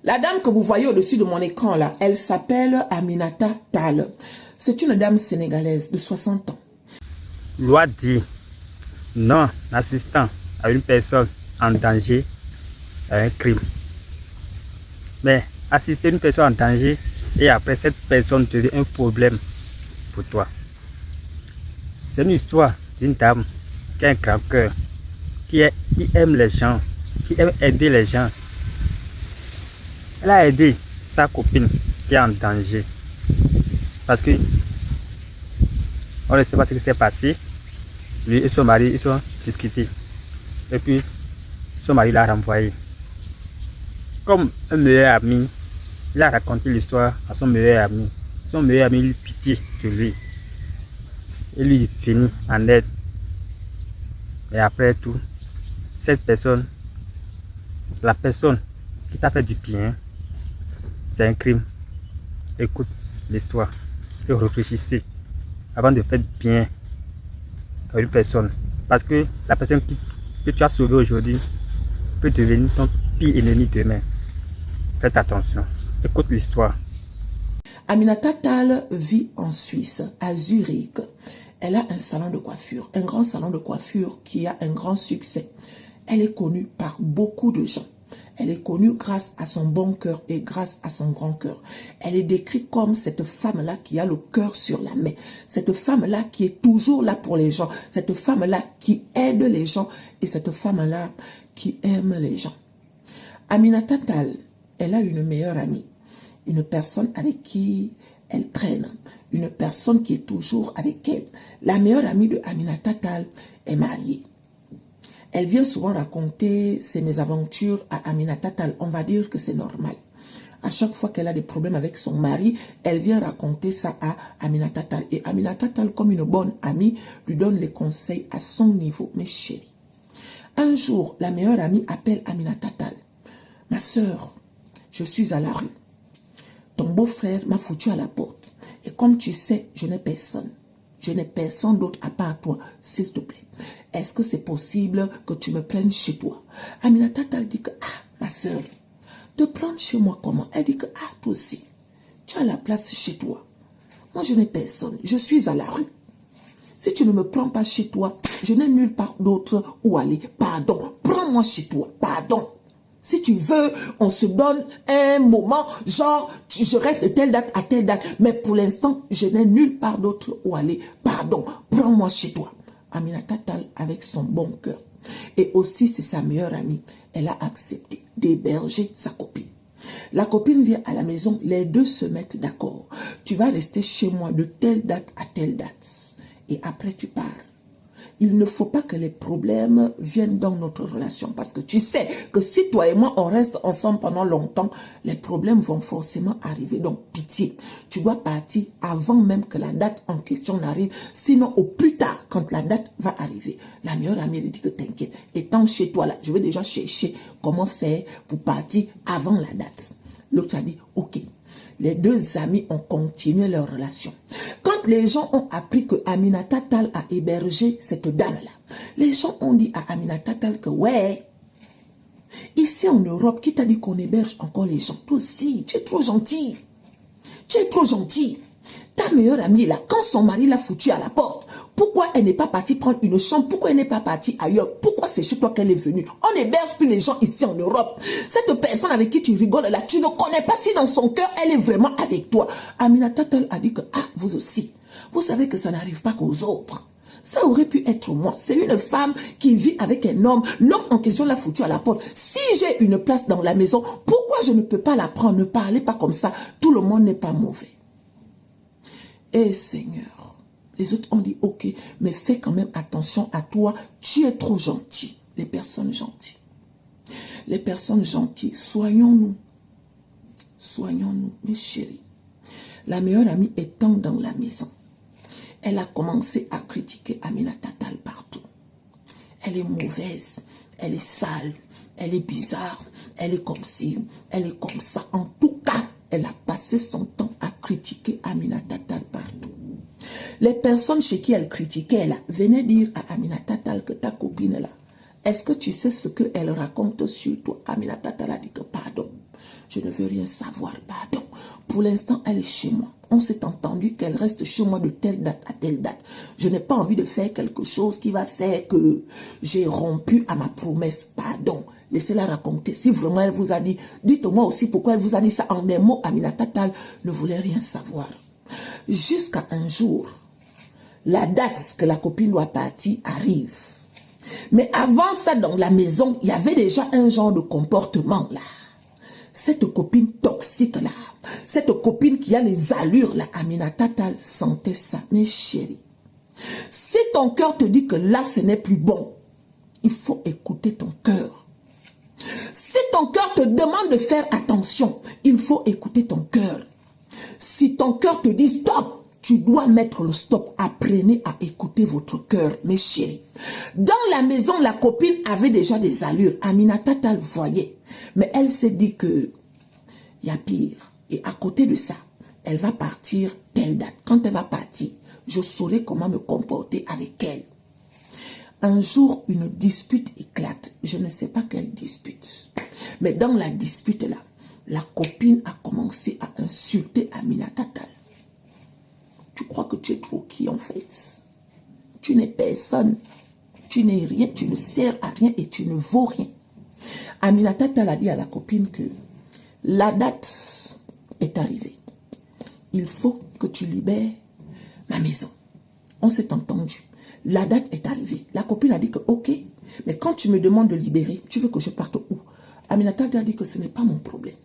La dame que vous voyez au-dessus de mon écran là, elle s'appelle Aminata Tal. C'est une dame sénégalaise de 60 ans. Loi dit non assistant à une personne en danger à un crime. Mais assister une personne en danger et après cette personne devient un problème pour toi. C'est une histoire d'une dame qui a un grand cœur, qui aime les gens, qui aime aider les gens. Elle a aidé sa copine qui est en danger. Parce que on ne sait pas ce qui s'est passé. Lui et son mari, ils sont discutés. Et puis, son mari l'a renvoyé. Comme un meilleur ami, il a raconté l'histoire à son meilleur ami. Son meilleur ami eut pitié de lui. Et lui finit en aide. Et après tout, cette personne, la personne qui t'a fait du bien, c'est un crime. Écoute l'histoire et réfléchissez avant de faire bien à une personne. Parce que la personne que tu as sauvée aujourd'hui peut devenir ton pire ennemi demain. Faites attention. Écoute l'histoire. Aminata Tal vit en Suisse, à Zurich. Elle a un salon de coiffure, un grand salon de coiffure qui a un grand succès. Elle est connue par beaucoup de gens. Elle est connue grâce à son bon cœur et grâce à son grand cœur. Elle est décrite comme cette femme-là qui a le cœur sur la main. Cette femme-là qui est toujours là pour les gens. Cette femme-là qui aide les gens et cette femme-là qui aime les gens. Aminata Tal, elle a une meilleure amie. Une personne avec qui elle traîne. Une personne qui est toujours avec elle. La meilleure amie de Aminata Tal est mariée. Elle vient souvent raconter ses mésaventures à Aminata Tal. On va dire que c'est normal. À chaque fois qu'elle a des problèmes avec son mari, elle vient raconter ça à Aminata Tal. Et Aminata Tal, comme une bonne amie, lui donne les conseils à son niveau. Mes chéris, un jour, la meilleure amie appelle Aminata Tal. Ma soeur, je suis à la rue. Ton beau-frère m'a foutu à la porte. Et comme tu sais, je n'ai personne. Je n'ai personne d'autre à part toi, s'il te plaît. Est-ce que c'est possible que tu me prennes chez toi? Aminata Tal dit que, ah, ma soeur, te prendre chez moi comment? Elle dit que, ah, toi aussi, tu as la place chez toi. Moi, je n'ai personne. Je suis à la rue. Si tu ne me prends pas chez toi, je n'ai nulle part d'autre où aller. Pardon, prends-moi chez toi. Pardon. Si tu veux, on se donne un moment, genre, je reste de telle date à telle date. Mais pour l'instant, je n'ai nulle part d'autre où aller. Pardon, prends-moi chez toi. Aminata Tal, avec son bon cœur. Et aussi, c'est sa meilleure amie. Elle a accepté d'héberger sa copine. La copine vient à la maison, les deux se mettent d'accord. Tu vas rester chez moi de telle date à telle date. Et après, tu pars. Il ne faut pas que les problèmes viennent dans notre relation. Parce que tu sais que si toi et moi, on reste ensemble pendant longtemps, les problèmes vont forcément arriver. Donc, pitié, tu dois partir avant même que la date en question n'arrive. Sinon, au plus tard, quand la date va arriver, la meilleure amie lui dit que t'inquiète. Étant chez toi là, je vais déjà chercher comment faire pour partir avant la date. L'autre a dit, ok. Les deux amis ont continué leur relation. Quand les gens ont appris que Aminata Tal a hébergé cette dame-là, les gens ont dit à Aminata Tal que ouais, ici en Europe, qui t'a dit qu'on héberge encore les gens? Toi aussi, tu es trop gentil. Tu es trop gentil. Ta meilleure amie là, quand son mari l'a foutu à la porte, pourquoi elle n'est pas partie prendre une chambre? Pourquoi elle n'est pas partie ailleurs? Pourquoi c'est chez toi qu'elle est venue? On n'héberge plus les gens ici en Europe. Cette personne avec qui tu rigoles là, tu ne connais pas si dans son cœur, elle est vraiment avec toi. Aminata Tal a dit que, ah, vous aussi, vous savez que ça n'arrive pas qu'aux autres. Ça aurait pu être moi. C'est une femme qui vit avec un homme. L'homme en question l'a foutu à la porte. Si j'ai une place dans la maison, pourquoi je ne peux pas la prendre? Ne parlez pas comme ça. Tout le monde n'est pas mauvais. Eh Seigneur, les autres ont dit ok, mais fais quand même attention à toi, tu es trop gentil. Les personnes gentilles. Les personnes gentilles, soignons-nous. Soignons-nous, mes chéris. La meilleure amie étant dans la maison, elle a commencé à critiquer Aminata Tal partout. Elle est mauvaise, elle est sale, elle est bizarre, elle est comme ci, elle est comme ça. En tout cas, elle a passé son temps à critiquer Aminata Tal partout. Les personnes chez qui elle critiquait, là, venaient dire à Aminata Tal que ta copine là, est-ce que tu sais ce qu'elle raconte sur toi? Aminata Tal a dit que pardon, je ne veux rien savoir, pardon. Pour l'instant, elle est chez moi. On s'est entendu qu'elle reste chez moi de telle date à telle date. Je n'ai pas envie de faire quelque chose qui va faire que j'ai rompu à ma promesse. Pardon, laissez-la raconter. Si vraiment elle vous a dit, dites-moi aussi pourquoi elle vous a dit ça en des mots. Aminata Tall ne voulait rien savoir. Jusqu'à un jour, la date que la copine doit partir arrive. Mais avant ça, dans la maison, il y avait déjà un genre de comportement là. Cette copine toxique là, cette copine qui a les allures là, Aminata Tall sentait ça. Mais chérie, si ton cœur te dit que là ce n'est plus bon, il faut écouter ton cœur. Si ton cœur te demande de faire attention, il faut écouter ton cœur. Si ton cœur te dit stop, tu dois mettre le stop. Apprenez à écouter votre cœur, mes chéris. Dans la maison, la copine avait déjà des allures. Aminata Tall voyait. Mais elle s'est dit que il y a pire. Et à côté de ça, elle va partir telle date. Quand elle va partir, je saurai comment me comporter avec elle. Un jour, une dispute éclate. Je ne sais pas quelle dispute. Mais dans la dispute là, la copine a commencé à insulter Aminata Tall. Tu crois que tu es trop qui en fait? Tu n'es personne. Tu n'es rien, tu ne sers à rien et tu ne vaux rien. Aminata Tall a dit à la copine que la date est arrivée. Il faut que tu libères ma maison. On s'est entendu. La date est arrivée. La copine a dit que ok, mais quand tu me demandes de libérer, tu veux que je parte où? Aminata Tall a dit que ce n'est pas mon problème.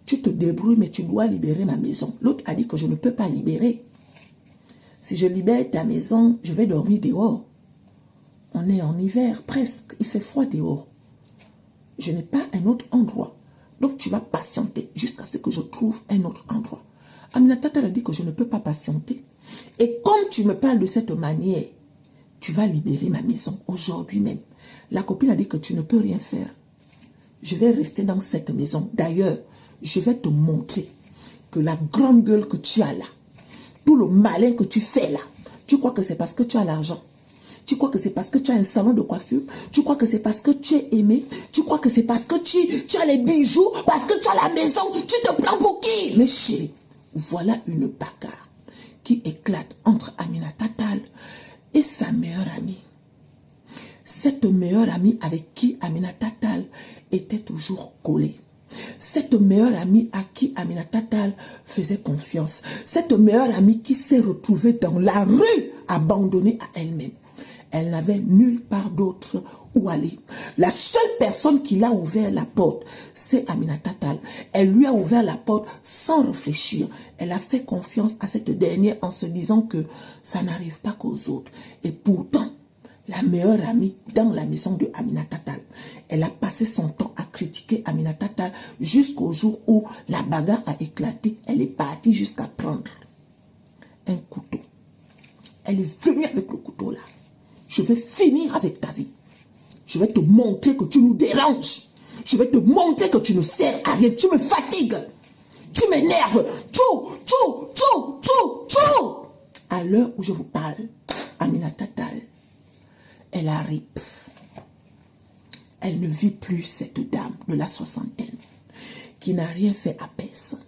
Tu te débrouilles, mais tu dois libérer ma maison. L'autre a dit que je ne peux pas libérer. Si je libère ta maison, je vais dormir dehors. On est en hiver, presque. Il fait froid dehors. Je n'ai pas un autre endroit. Donc tu vas patienter jusqu'à ce que je trouve un autre endroit. Aminata Tall a dit que je ne peux pas patienter. Et comme tu me parles de cette manière, tu vas libérer ma maison aujourd'hui même. La copine a dit que tu ne peux rien faire. Je vais rester dans cette maison. D'ailleurs, je vais te montrer que la grande gueule que tu as là, tout le malin que tu fais là, tu crois que c'est parce que tu as l'argent. Tu crois que c'est parce que tu as un salon de coiffure. Tu crois que c'est parce que tu es aimé. Tu crois que c'est parce que tu as les bijoux, parce que tu as la maison. Tu te prends pour qui? Mais chérie, voilà une bagarre qui éclate entre Aminata Tall et sa meilleure amie. Cette meilleure amie avec qui Aminata Tall était toujours collée. Cette meilleure amie à qui Aminata Tall faisait confiance. Cette meilleure amie qui s'est retrouvée dans la rue, abandonnée à elle-même. Elle n'avait nulle part d'autre où aller. La seule personne qui l'a ouvert la porte, c'est Aminata Tall. Elle lui a ouvert la porte sans réfléchir. Elle a fait confiance à cette dernière en se disant que ça n'arrive pas qu'aux autres. Et pourtant, la meilleure amie dans la maison de Aminata Tall, elle a passé son temps à critiquer Aminata Tall jusqu'au jour où la bagarre a éclaté. Elle est partie jusqu'à prendre un couteau. Elle est venue avec le couteau là. Je vais finir avec ta vie. Je vais te montrer que tu nous déranges. Je vais te montrer que tu ne sers à rien. Tu me fatigues. Tu m'énerves. Tout. À l'heure où je vous parle, Aminata Tall, elle arrive. Elle ne vit plus cette dame de la soixantaine qui n'a rien fait à personne.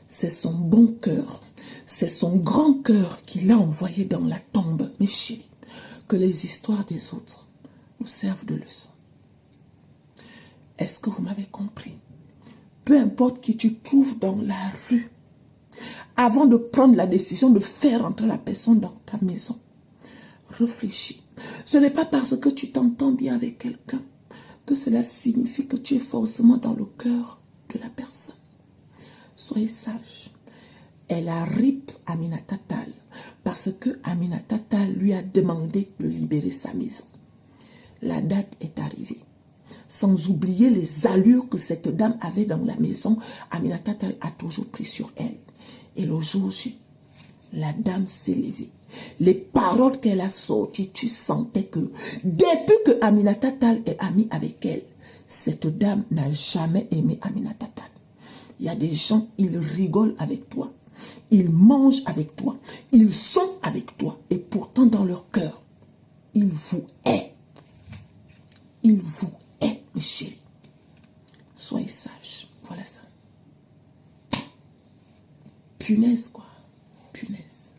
C'est son bon cœur, c'est son grand cœur qui l'a envoyé dans la tombe. Mais chérie, que les histoires des autres nous servent de leçon. Est-ce que vous m'avez compris? Peu importe qui tu trouves dans la rue, avant de prendre la décision de faire entrer la personne dans ta maison, réfléchis. Ce n'est pas parce que tu t'entends bien avec quelqu'un que cela signifie que tu es forcément dans le cœur de la personne. Soyez sages. Elle a rip Aminata Tall parce que Aminata Tall lui a demandé de libérer sa maison. La date est arrivée. Sans oublier les allures que cette dame avait dans la maison, Aminata Tall a toujours pris sur elle. Et le jour J, la dame s'est levée. Les paroles qu'elle a sorties, tu sentais que depuis que Aminata Tall est amie avec elle, cette dame n'a jamais aimé Aminata Tall. Il y a des gens, ils rigolent avec toi. Ils mangent avec toi. Ils sont avec toi. Et pourtant, dans leur cœur, ils vous haïssent. Ils vous haïssent, mes chéris. Soyez sages. Voilà ça. Punaise, quoi. Punaise.